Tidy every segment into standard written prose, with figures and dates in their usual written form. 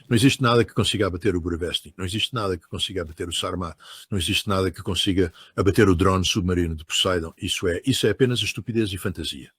Não existe nada que consiga abater o Burevestnik, não existe nada que consiga abater o Sarmat, não existe nada que consiga abater o drone submarino de Poseidon. Isso é apenas estupidez e fantasia.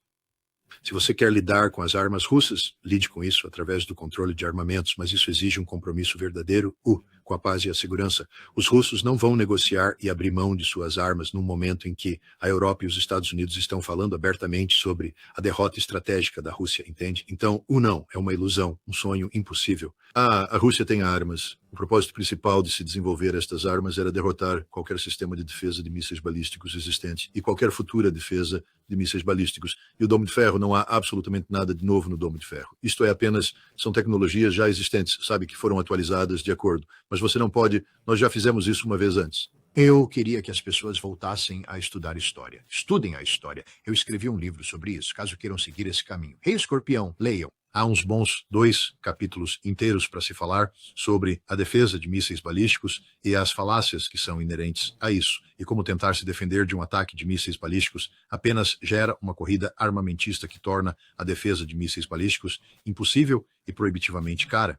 Se você quer lidar com as armas russas, lide com isso através do controle de armamentos, mas isso exige um compromisso verdadeiro com a paz e a segurança. Os russos não vão negociar e abrir mão de suas armas num momento em que a Europa e os Estados Unidos estão falando abertamente sobre a derrota estratégica da Rússia, entende? Então, o não é uma ilusão, um sonho impossível. A Rússia tem armas. O propósito principal de se desenvolver estas armas era derrotar qualquer sistema de defesa de mísseis balísticos existente e qualquer futura defesa de mísseis balísticos. E o Domo de Ferro, não há absolutamente nada de novo no Domo de Ferro. Isto é apenas, são tecnologias já existentes, sabe, que foram atualizadas de acordo. Mas você não pode, nós já fizemos isso uma vez antes. Eu queria que as pessoas voltassem a estudar história. Estudem a história. Eu escrevi um livro sobre isso, caso queiram seguir esse caminho. Rei Escorpião, leiam. Há uns bons 2 capítulos inteiros para se falar sobre a defesa de mísseis balísticos e as falácias que são inerentes a isso, e como tentar se defender de um ataque de mísseis balísticos apenas gera uma corrida armamentista que torna a defesa de mísseis balísticos impossível e proibitivamente cara.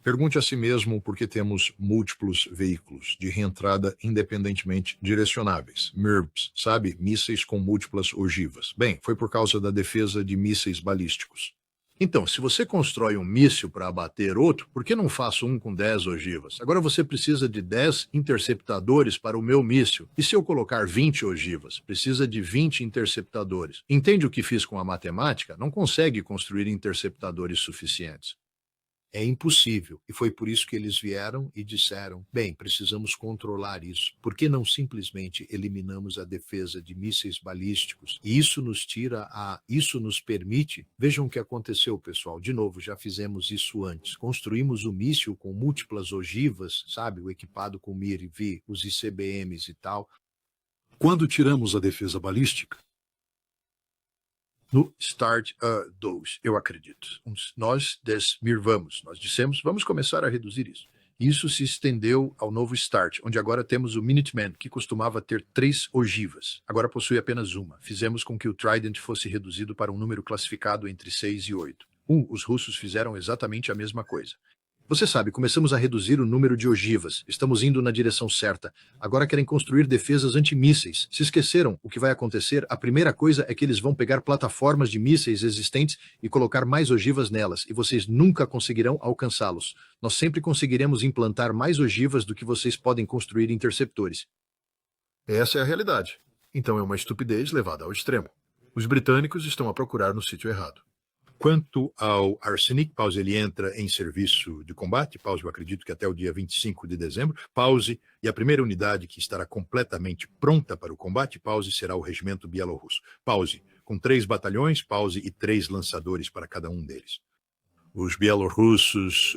Pergunte a si mesmo por que temos múltiplos veículos de reentrada independentemente direcionáveis, MIRVs, sabe? Mísseis com múltiplas ogivas. Bem, foi por causa da defesa de mísseis balísticos. Então, se você constrói um míssil para abater outro, por que não faço um com 10 ogivas? Agora você precisa de 10 interceptadores para o meu míssil. E se eu colocar 20 ogivas? Precisa de 20 interceptadores. Entende o que fiz com a matemática? Não consegue construir interceptadores suficientes. É impossível. E foi por isso que eles vieram e disseram, bem, precisamos controlar isso. Por que não simplesmente eliminamos a defesa de mísseis balísticos? E isso isso nos permite... Vejam o que aconteceu, pessoal. De novo, já fizemos isso antes. Construímos o míssil com múltiplas ogivas, sabe? O equipado com MIR-V, os ICBMs e tal. Quando tiramos a defesa balística, no Start 2, eu acredito. Nós desmirvamos, nós dissemos, vamos começar a reduzir isso. Isso se estendeu ao novo Start, onde agora temos o Minuteman, que costumava ter 3 ogivas. Agora possui apenas uma. Fizemos com que o Trident fosse reduzido para um número classificado entre 6 e 8. Os russos fizeram exatamente a mesma coisa. Você sabe, começamos a reduzir o número de ogivas. Estamos indo na direção certa. Agora querem construir defesas antimísseis. Se esqueceram o que vai acontecer? A primeira coisa é que eles vão pegar plataformas de mísseis existentes e colocar mais ogivas nelas, e vocês nunca conseguirão alcançá-los. Nós sempre conseguiremos implantar mais ogivas do que vocês podem construir interceptores. Essa é a realidade. Então é uma estupidez levada ao extremo. Os britânicos estão a procurar no sítio errado. Quanto ao Arsenic, Pause ele entra em serviço de combate, Pause eu acredito que até o dia 25 de dezembro, Pause e a primeira unidade que estará completamente pronta para o combate, Pause será o regimento bielorrusso. Pause com 3 batalhões, Pause e 3 lançadores para cada um deles. Os bielorrussos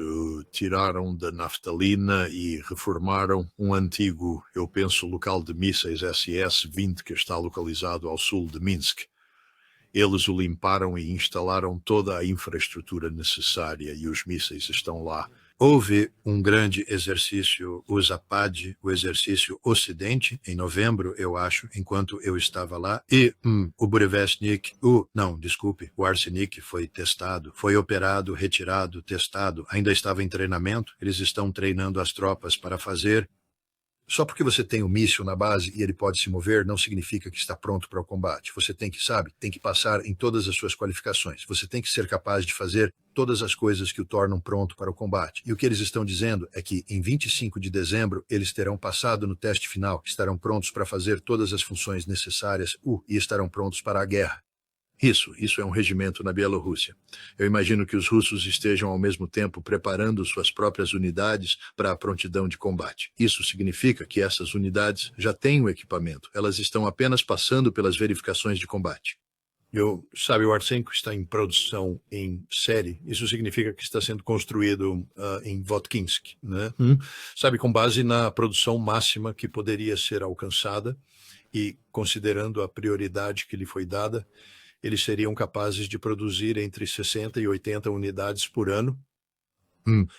tiraram da naftalina e reformaram um antigo, eu penso, local de mísseis SS-20 que está localizado ao sul de Minsk. Eles o limparam e instalaram toda a infraestrutura necessária e os mísseis estão lá. Houve um grande exercício, o Zapad, o exercício Ocidente, em novembro, eu acho, enquanto eu estava lá, e o Burevestnik, o Arsenic foi testado, foi operado, retirado, testado, ainda estava em treinamento, eles estão treinando as tropas para fazer. Só porque você tem um míssil na base e ele pode se mover, não significa que está pronto para o combate. Você tem que passar em todas as suas qualificações. Você tem que ser capaz de fazer todas as coisas que o tornam pronto para o combate. E o que eles estão dizendo é que em 25 de dezembro eles terão passado no teste final, estarão prontos para fazer todas as funções necessárias e estarão prontos para a guerra. Isso é um regimento na Bielorrússia. Eu imagino que os russos estejam ao mesmo tempo preparando suas próprias unidades para a prontidão de combate. Isso significa que essas unidades já têm o equipamento. Elas estão apenas passando pelas verificações de combate. O Arsenko está em produção em série. Isso significa que está sendo construído em Votkinsk, né? Com base na produção máxima que poderia ser alcançada e considerando a prioridade que lhe foi dada, eles seriam capazes de produzir entre 60 e 80 unidades por ano.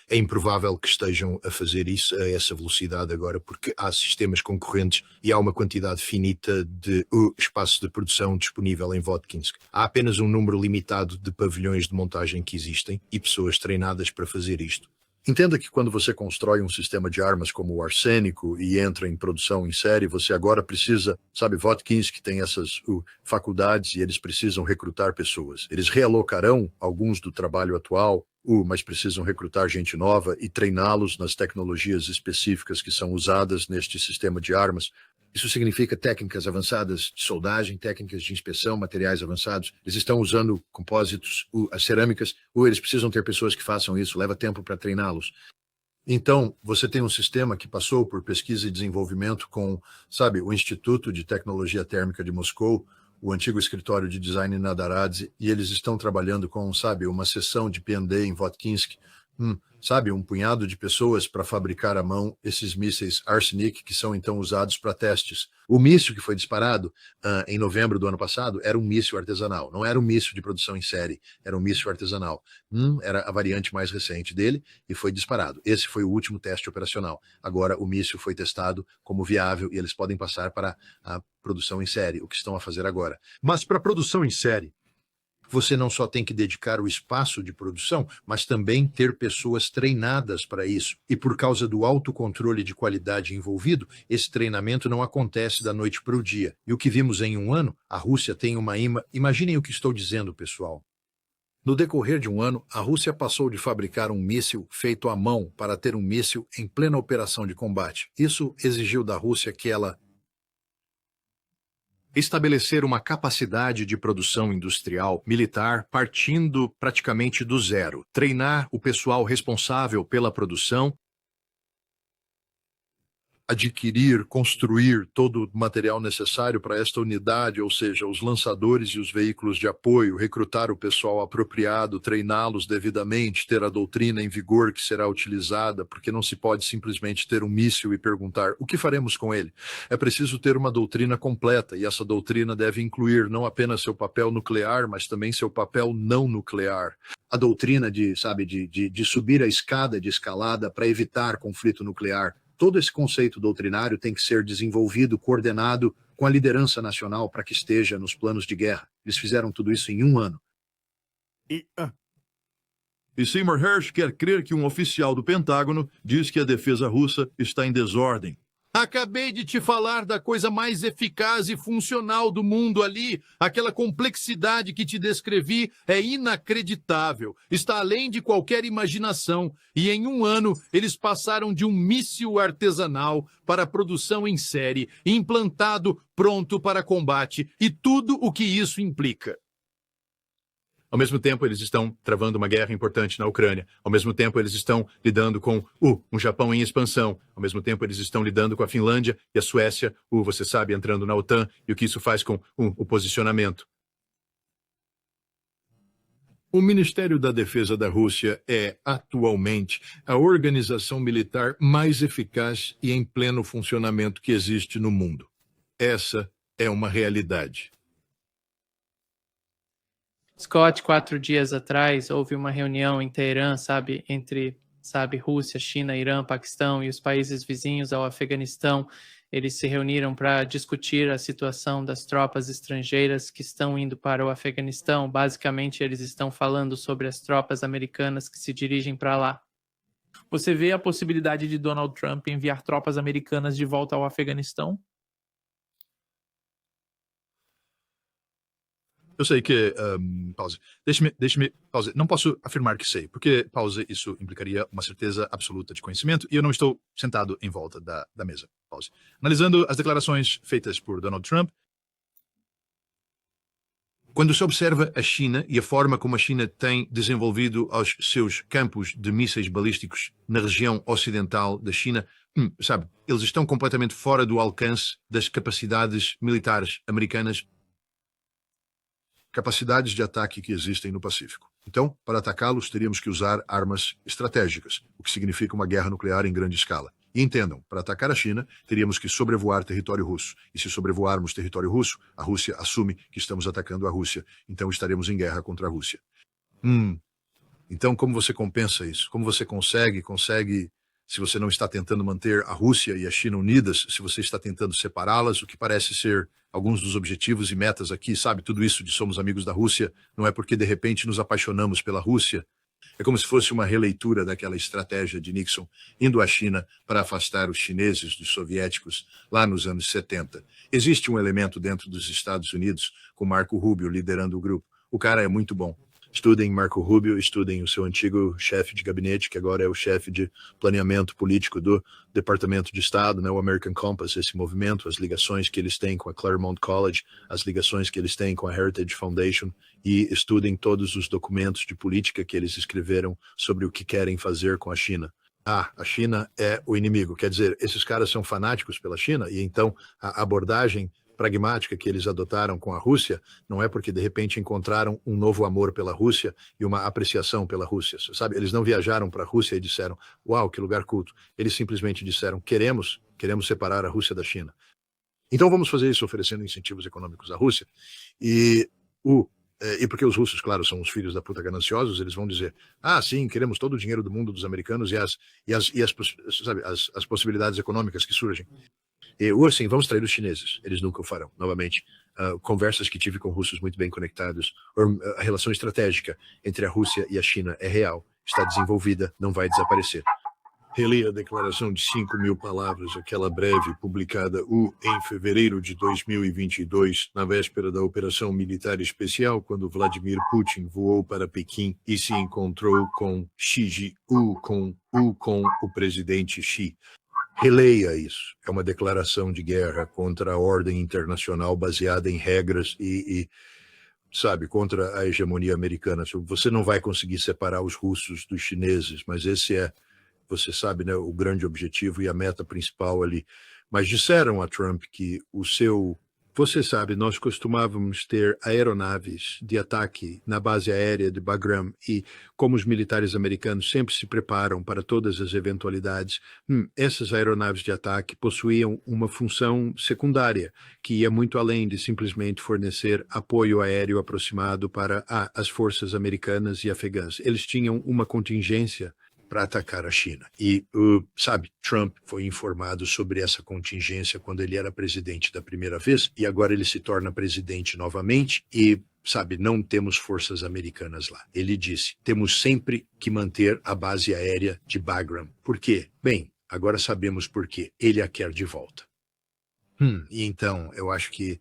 É improvável que estejam a fazer isso a essa velocidade agora, porque há sistemas concorrentes e há uma quantidade finita de espaço de produção disponível em Votkinsk. Há apenas um número limitado de pavilhões de montagem que existem e pessoas treinadas para fazer isto. Entenda que quando você constrói um sistema de armas como o arsênico e entra em produção em série, você agora precisa, sabe, Votkins, tem essas faculdades e eles precisam recrutar pessoas. Eles realocarão alguns do trabalho atual, mas precisam recrutar gente nova e treiná-los nas tecnologias específicas que são usadas neste sistema de armas. Isso significa técnicas avançadas de soldagem, técnicas de inspeção, materiais avançados. Eles estão usando compósitos, as cerâmicas, ou eles precisam ter pessoas que façam isso, leva tempo para treiná-los. Então, você tem um sistema que passou por pesquisa e desenvolvimento com, sabe, o Instituto de Tecnologia Térmica de Moscou, o antigo escritório de design na Daradze, e eles estão trabalhando com, sabe, uma seção de P&D em Votkinsk, sabe, um punhado de pessoas para fabricar à mão esses mísseis Arsenic que são então usados para testes. O míssil que foi disparado em novembro do ano passado era um míssil artesanal, não era um míssil de produção em série, era um míssil artesanal. Era a variante mais recente dele e foi disparado. Esse foi o último teste operacional. Agora o míssil foi testado como viável e eles podem passar para a produção em série, o que estão a fazer agora. Mas para produção em série, você não só tem que dedicar o espaço de produção, mas também ter pessoas treinadas para isso. E por causa do autocontrole de qualidade envolvido, esse treinamento não acontece da noite para o dia. E o que vimos em um ano, a Rússia tem uma Imaginem o que estou dizendo, pessoal. No decorrer de um ano, a Rússia passou de fabricar um míssil feito à mão para ter um míssil em plena operação de combate. Isso exigiu da Rússia que ela estabelecer uma capacidade de produção industrial militar partindo praticamente do zero, treinar o pessoal responsável pela produção, adquirir, construir todo o material necessário para esta unidade, ou seja, os lançadores e os veículos de apoio, recrutar o pessoal apropriado, treiná-los devidamente, ter a doutrina em vigor que será utilizada, porque não se pode simplesmente ter um míssil e perguntar o que faremos com ele. É preciso ter uma doutrina completa, e essa doutrina deve incluir não apenas seu papel nuclear, mas também seu papel não nuclear. A doutrina de subir a escada de escalada para evitar conflito nuclear. Todo esse conceito doutrinário tem que ser desenvolvido, coordenado com a liderança nacional para que esteja nos planos de guerra. Eles fizeram tudo isso em um ano. E Seymour Hersh quer crer que um oficial do Pentágono diz que a defesa russa está em desordem. Acabei de te falar da coisa mais eficaz e funcional do mundo ali. Aquela complexidade que te descrevi é inacreditável. Está além de qualquer imaginação. E em um ano, eles passaram de um míssil artesanal para produção em série, implantado, pronto para combate, e tudo o que isso implica. Ao mesmo tempo, eles estão travando uma guerra importante na Ucrânia. Ao mesmo tempo, eles estão lidando com um Japão em expansão. Ao mesmo tempo, eles estão lidando com a Finlândia e a Suécia, você sabe, entrando na OTAN, e o que isso faz com o posicionamento. O Ministério da Defesa da Rússia é, atualmente, a organização militar mais eficaz e em pleno funcionamento que existe no mundo. Essa é uma realidade. Scott, 4 dias atrás, houve uma reunião em Teherã, entre Rússia, China, Irã, Paquistão e os países vizinhos ao Afeganistão. Eles se reuniram para discutir a situação das tropas estrangeiras que estão indo para o Afeganistão. Basicamente, eles estão falando sobre as tropas americanas que se dirigem para lá. Você vê a possibilidade de Donald Trump enviar tropas americanas de volta ao Afeganistão? Eu sei que... pause. Deixe-me... Pause. Não posso afirmar que sei, porque, pause, isso implicaria uma certeza absoluta de conhecimento e eu não estou sentado em volta da mesa. Pause. Analisando as declarações feitas por Donald Trump, quando se observa a China e a forma como a China tem desenvolvido os seus campos de mísseis balísticos na região ocidental da China, eles estão completamente fora do alcance das capacidades militares americanas, capacidades de ataque que existem no Pacífico. Então, para atacá-los, teríamos que usar armas estratégicas, o que significa uma guerra nuclear em grande escala. E entendam, para atacar a China, teríamos que sobrevoar território russo. E se sobrevoarmos território russo, a Rússia assume que estamos atacando a Rússia. Então estaremos em guerra contra a Rússia. Então, como você compensa isso? Como você consegue, se você não está tentando manter a Rússia e a China unidas, se você está tentando separá-las, o que parece ser alguns dos objetivos e metas aqui, tudo isso de somos amigos da Rússia, não é porque de repente nos apaixonamos pela Rússia, É como se fosse uma releitura daquela estratégia de Nixon indo à China para afastar os chineses dos soviéticos lá nos anos 70. Existe um elemento dentro dos Estados Unidos com Marco Rubio liderando o grupo. O cara é muito bom. Estudem Marco Rubio, estudem o seu antigo chefe de gabinete, que agora é o chefe de planeamento político do Departamento de Estado, né, o American Compass, esse movimento, as ligações que eles têm com a Claremont College, as ligações que eles têm com a Heritage Foundation, e estudem todos os documentos de política que eles escreveram sobre o que querem fazer com a China. A China é o inimigo. Quer dizer, esses caras são fanáticos pela China, e então a abordagem pragmática que eles adotaram com a Rússia não é porque de repente encontraram um novo amor pela Rússia e uma apreciação pela Rússia, sabe? Eles não viajaram para a Rússia e disseram, uau, que lugar culto. Eles simplesmente disseram, queremos separar a Rússia da China. Então vamos fazer isso oferecendo incentivos econômicos à Rússia. E porque os russos, claro, são os filhos da puta gananciosos, eles vão dizer, sim, queremos todo o dinheiro do mundo dos americanos e as possibilidades econômicas que surgem. Ou assim, vamos trair os chineses, eles nunca o farão. Novamente, conversas que tive com russos muito bem conectados, a relação estratégica entre a Rússia e a China é real, está desenvolvida, não vai desaparecer. Reli a declaração de 5.000 palavras, aquela breve, publicada em fevereiro de 2022, na véspera da operação militar especial, quando Vladimir Putin voou para Pequim e se encontrou com com o presidente Xi. Releia isso. É uma declaração de guerra contra a ordem internacional baseada em regras e contra a hegemonia americana. Você não vai conseguir separar os russos dos chineses, mas esse é, você sabe, né, o grande objetivo e a meta principal ali. Mas disseram a Trump que você sabe, nós costumávamos ter aeronaves de ataque na base aérea de Bagram e como os militares americanos sempre se preparam para todas as eventualidades, essas aeronaves de ataque possuíam uma função secundária, que ia muito além de simplesmente fornecer apoio aéreo aproximado para as forças americanas e afegãs. Eles tinham uma contingência para atacar a China. E, Trump foi informado sobre essa contingência quando ele era presidente da primeira vez, e agora ele se torna presidente novamente e, não temos forças americanas lá. Ele disse, temos sempre que manter a base aérea de Bagram. Por quê? Bem, agora sabemos por quê. Ele a quer de volta. E então, eu acho que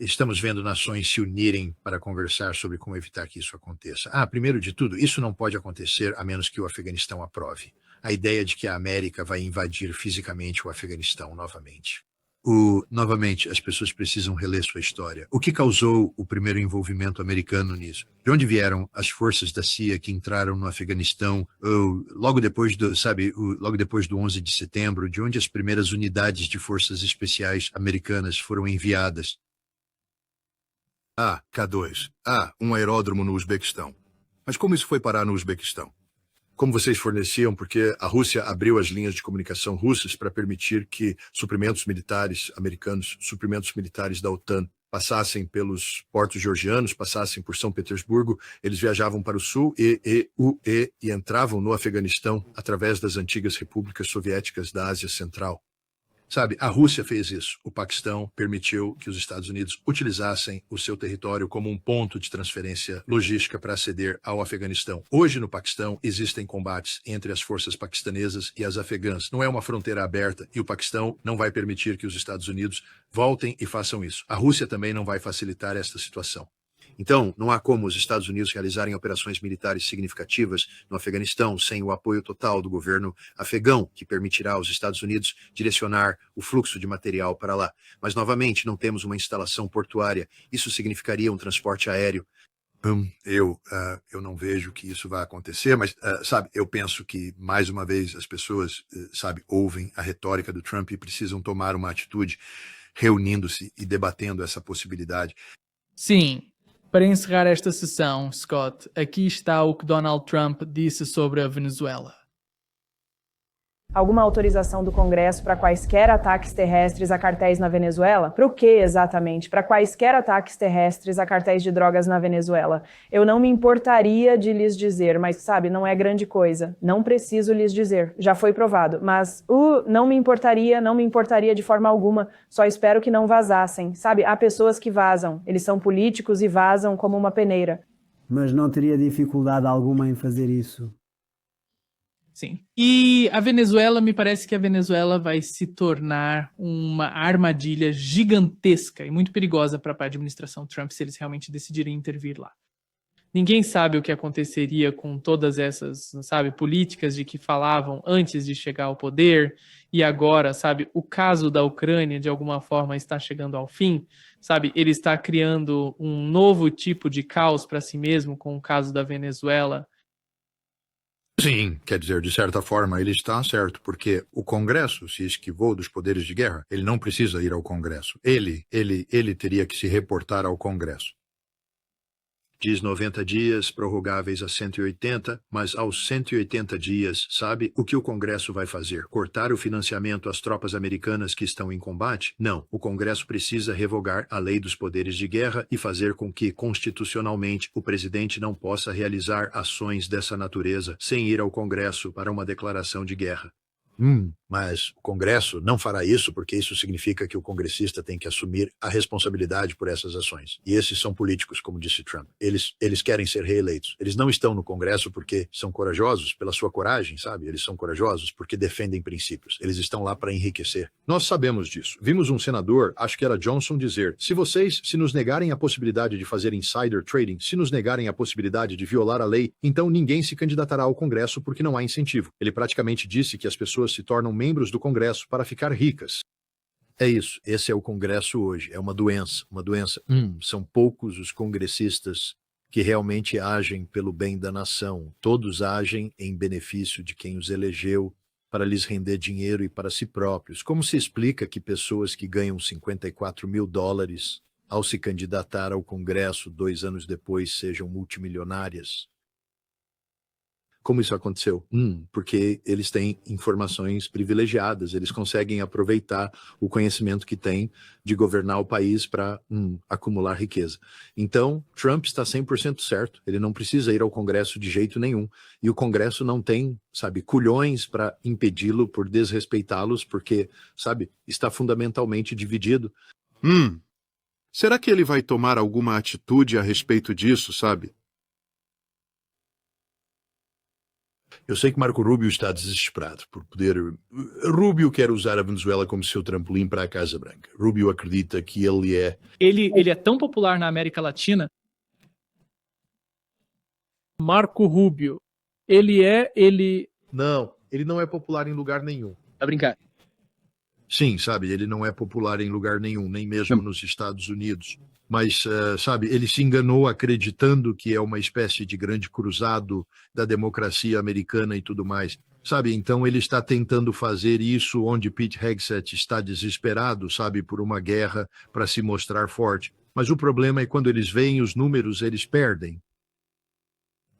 estamos vendo nações se unirem para conversar sobre como evitar que isso aconteça. Primeiro de tudo, isso não pode acontecer a menos que o Afeganistão aprove. A ideia de que a América vai invadir fisicamente o Afeganistão novamente. Novamente, as pessoas precisam reler sua história. O que causou o primeiro envolvimento americano nisso? De onde vieram as forças da CIA que entraram no Afeganistão logo depois do 11 de setembro? De onde as primeiras unidades de forças especiais americanas foram enviadas? K2. Um aeródromo no Uzbequistão. Mas como isso foi parar no Uzbequistão? Como vocês forneciam, porque a Rússia abriu as linhas de comunicação russas para permitir que suprimentos militares americanos, suprimentos militares da OTAN, passassem pelos portos georgianos, passassem por São Petersburgo, eles viajavam para o sul e entravam no Afeganistão através das antigas repúblicas soviéticas da Ásia Central. A Rússia fez isso. O Paquistão permitiu que os Estados Unidos utilizassem o seu território como um ponto de transferência logística para aceder ao Afeganistão. Hoje, no Paquistão, existem combates entre as forças paquistanesas e as afegãs. Não é uma fronteira aberta e o Paquistão não vai permitir que os Estados Unidos voltem e façam isso. A Rússia também não vai facilitar esta situação. Então, não há como os Estados Unidos realizarem operações militares significativas no Afeganistão sem o apoio total do governo afegão, que permitirá aos Estados Unidos direcionar o fluxo de material para lá. Mas, novamente, não temos uma instalação portuária. Isso significaria um transporte aéreo. Eu não vejo que isso vai acontecer, mas, eu penso que, mais uma vez, as pessoas, ouvem a retórica do Trump e precisam tomar uma atitude reunindo-se e debatendo essa possibilidade. Sim. Para encerrar esta sessão, Scott, aqui está o que Donald Trump disse sobre a Venezuela. Alguma autorização do Congresso para quaisquer ataques terrestres a cartéis na Venezuela? Para o que exatamente? Para quaisquer ataques terrestres a cartéis de drogas na Venezuela? Eu não me importaria de lhes dizer, mas não é grande coisa. Não preciso lhes dizer, já foi provado. Mas não me importaria de forma alguma. Só espero que não vazassem. Há pessoas que vazam. Eles são políticos e vazam como uma peneira. mas não teria dificuldade alguma em fazer isso. Sim. E a Venezuela, me parece que a Venezuela vai se tornar uma armadilha gigantesca e muito perigosa para a administração Trump se eles realmente decidirem intervir lá. Ninguém sabe o que aconteceria com todas essas, sabe, políticas de que falavam antes de chegar ao poder e agora, sabe, o caso da Ucrânia de alguma forma está chegando ao fim, sabe, ele está criando um novo tipo de caos para si mesmo com o caso da Venezuela. Sim, quer dizer, de certa forma ele está certo, porque o Congresso se esquivou dos poderes de guerra. Ele não precisa ir ao Congresso. Ele teria que se reportar ao Congresso. Diz 90 dias, prorrogáveis a 180, mas aos 180 dias, sabe o que o Congresso vai fazer? Cortar o financiamento às tropas americanas que estão em combate? Não, o Congresso precisa revogar a lei dos poderes de guerra e fazer com que, constitucionalmente, o presidente não possa realizar ações dessa natureza sem ir ao Congresso para uma declaração de guerra. Mas o Congresso não fará isso porque isso significa que o congressista tem que assumir a responsabilidade por essas ações. E esses são políticos, como disse Trump. Eles querem ser reeleitos. Eles não estão no Congresso porque são corajosos, pela sua coragem, sabe? Eles são corajosos porque defendem princípios. Eles estão lá para enriquecer. Nós sabemos disso. Vimos um senador, acho que era Johnson, dizer: se nos negarem a possibilidade de fazer insider trading, se nos negarem a possibilidade de violar a lei, então ninguém se candidatará ao Congresso porque não há incentivo. Ele praticamente disse que as pessoas se tornam membros do Congresso para ficar ricas. É isso, esse é o Congresso hoje, é uma doença, São poucos os congressistas que realmente agem pelo bem da nação. Todos agem em benefício de quem os elegeu para lhes render dinheiro e para si próprios. Como se explica que pessoas que ganham $54 mil ao se candidatar ao Congresso 2 anos depois sejam multimilionárias? Como isso aconteceu? Porque eles têm informações privilegiadas, eles conseguem aproveitar o conhecimento que têm de governar o país para acumular riqueza. Então, Trump está 100% certo, ele não precisa ir ao Congresso de jeito nenhum, e o Congresso não tem, sabe, culhões para impedi-lo, por desrespeitá-los, porque, sabe, está fundamentalmente dividido. Será que ele vai tomar alguma atitude a respeito disso, sabe? Eu sei que Marco Rubio está desesperado por poder... Rubio quer usar a Venezuela como seu trampolim para a Casa Branca. Rubio acredita que ele é... Ele é tão popular na América Latina. Marco Rubio. Não, ele não é popular em lugar nenhum. Tá brincando? Sim, sabe, ele não é popular em lugar nenhum, nem mesmo nos Estados Unidos. Mas, sabe, ele se enganou acreditando que é uma espécie de grande cruzado da democracia americana e tudo mais. Sabe, então ele está tentando fazer isso onde Pete Hegseth está desesperado, sabe, por uma guerra para se mostrar forte. Mas o problema é quando eles veem os números, eles perdem.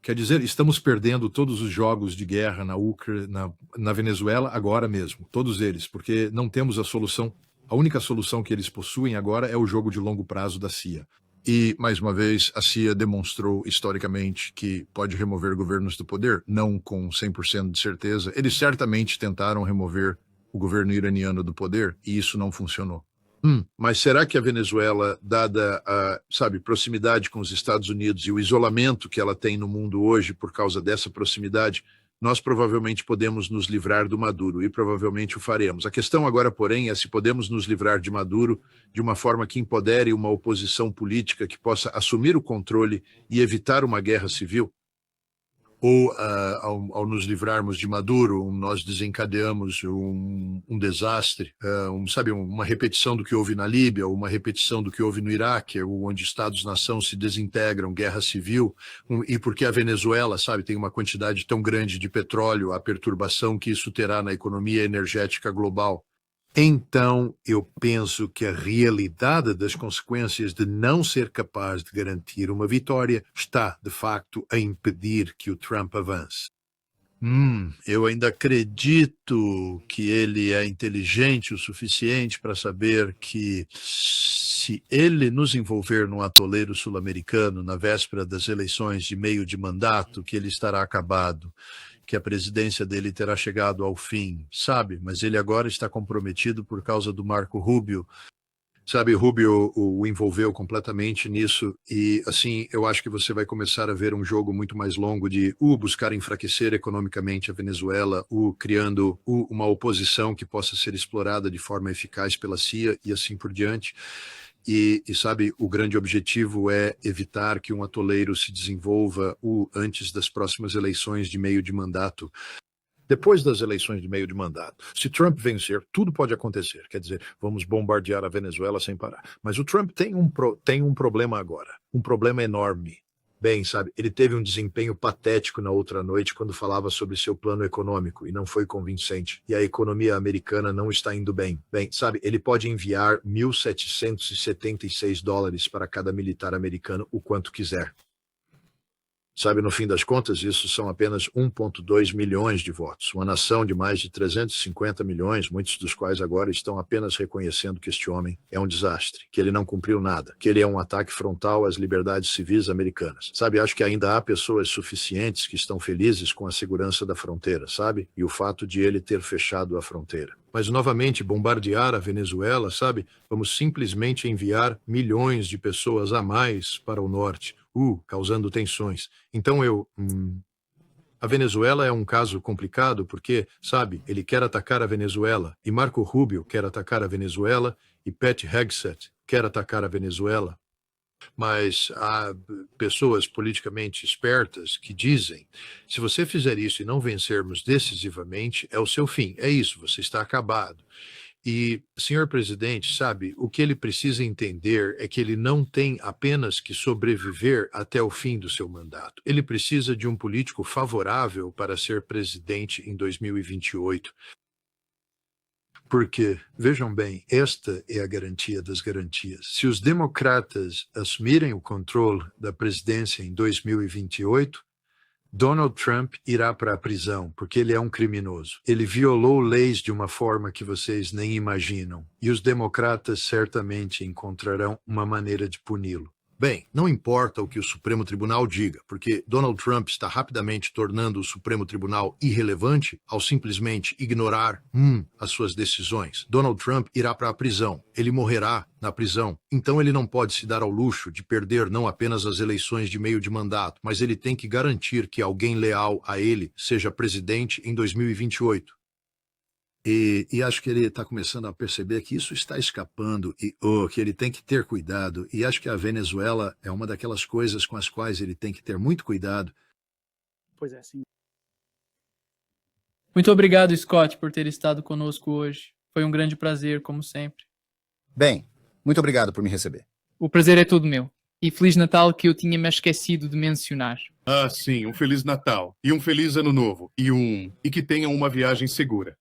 Quer dizer, estamos perdendo todos os jogos de guerra na Venezuela agora mesmo, todos eles, porque não temos a solução. A única solução que eles possuem agora é o jogo de longo prazo da CIA. E, mais uma vez, a CIA demonstrou historicamente que pode remover governos do poder, não com 100% de certeza. Eles certamente tentaram remover o governo iraniano do poder e isso não funcionou. Mas será que a Venezuela, dada a, sabe, proximidade com os Estados Unidos e o isolamento que ela tem no mundo hoje por causa dessa proximidade, nós provavelmente podemos nos livrar do Maduro e provavelmente o faremos. A questão agora, porém, é se podemos nos livrar de Maduro de uma forma que empodere uma oposição política que possa assumir o controle e evitar uma guerra civil. Ou, ao nos livrarmos de Maduro, nós desencadeamos um desastre, sabe, uma repetição do que houve na Líbia, uma repetição do que houve no Iraque, onde Estados-nação se desintegram, guerra civil, e porque a Venezuela, sabe, tem uma quantidade tão grande de petróleo, a perturbação que isso terá na economia energética global. Então, eu penso que a realidade das consequências de não ser capaz de garantir uma vitória está, de facto, a impedir que o Trump avance. Eu ainda acredito que ele é inteligente o suficiente para saber que se ele nos envolver num atoleiro sul-americano na véspera das eleições de meio de mandato, que ele estará acabado, que a presidência dele terá chegado ao fim, sabe? Mas ele agora está comprometido por causa do Marco Rubio. Sabe, Rubio o envolveu completamente nisso e, assim, eu acho que você vai começar a ver um jogo muito mais longo de buscar enfraquecer economicamente a Venezuela, criando uma oposição que possa ser explorada de forma eficaz pela CIA e assim por diante. Sabe, o grande objetivo é evitar que um atoleiro se desenvolva antes das próximas eleições de meio de mandato. Depois das eleições de meio de mandato, se Trump vencer, tudo pode acontecer. Quer dizer, vamos bombardear a Venezuela sem parar. Mas o Trump tem um problema agora, um problema enorme. Bem, sabe, ele teve um desempenho patético na outra noite quando falava sobre seu plano econômico e não foi convincente. E a economia americana não está indo bem. Bem, sabe, ele pode enviar $1.776 para cada militar americano o quanto quiser. Sabe, no fim das contas, isso são apenas 1,2 milhões de votos. Uma nação de mais de 350 milhões, muitos dos quais agora estão apenas reconhecendo que este homem é um desastre, que ele não cumpriu nada, que ele é um ataque frontal às liberdades civis americanas. Sabe, acho que ainda há pessoas suficientes que estão felizes com a segurança da fronteira, sabe? E o fato de ele ter fechado a fronteira. Mas, novamente, bombardear a Venezuela, sabe? Vamos simplesmente enviar milhões de pessoas a mais para o norte, causando tensões. Então a Venezuela é um caso complicado porque, sabe, ele quer atacar a Venezuela e Marco Rubio quer atacar a Venezuela e Pete Hegseth quer atacar a Venezuela. Mas há pessoas politicamente espertas que dizem, se você fizer isso e não vencermos decisivamente, é o seu fim. É isso, você está acabado. E, senhor presidente, sabe, o que ele precisa entender é que ele não tem apenas que sobreviver até o fim do seu mandato. Ele precisa de um político favorável para ser presidente em 2028. Porque, vejam bem, esta é a garantia das garantias. Se os democratas assumirem o controle da presidência em 2028, Donald Trump irá para a prisão, porque ele é um criminoso. Ele violou leis de uma forma que vocês nem imaginam. E os democratas certamente encontrarão uma maneira de puni-lo. Bem, não importa o que o Supremo Tribunal diga, porque Donald Trump está rapidamente tornando o Supremo Tribunal irrelevante ao simplesmente ignorar as suas decisões. Donald Trump irá para a prisão. Ele morrerá na prisão. Então ele não pode se dar ao luxo de perder não apenas as eleições de meio de mandato, mas ele tem que garantir que alguém leal a ele seja presidente em 2028. E acho que ele está começando a perceber que isso está escapando e que ele tem que ter cuidado. E acho que a Venezuela é uma daquelas coisas com as quais ele tem que ter muito cuidado. Pois é, sim. Muito obrigado, Scott, por ter estado conosco hoje. Foi um grande prazer, como sempre. Bem, muito obrigado por me receber. O prazer é todo meu. E Feliz Natal, que eu tinha me esquecido de mencionar. Ah, sim, um Feliz Natal. E um Feliz Ano Novo. E que tenham uma viagem segura.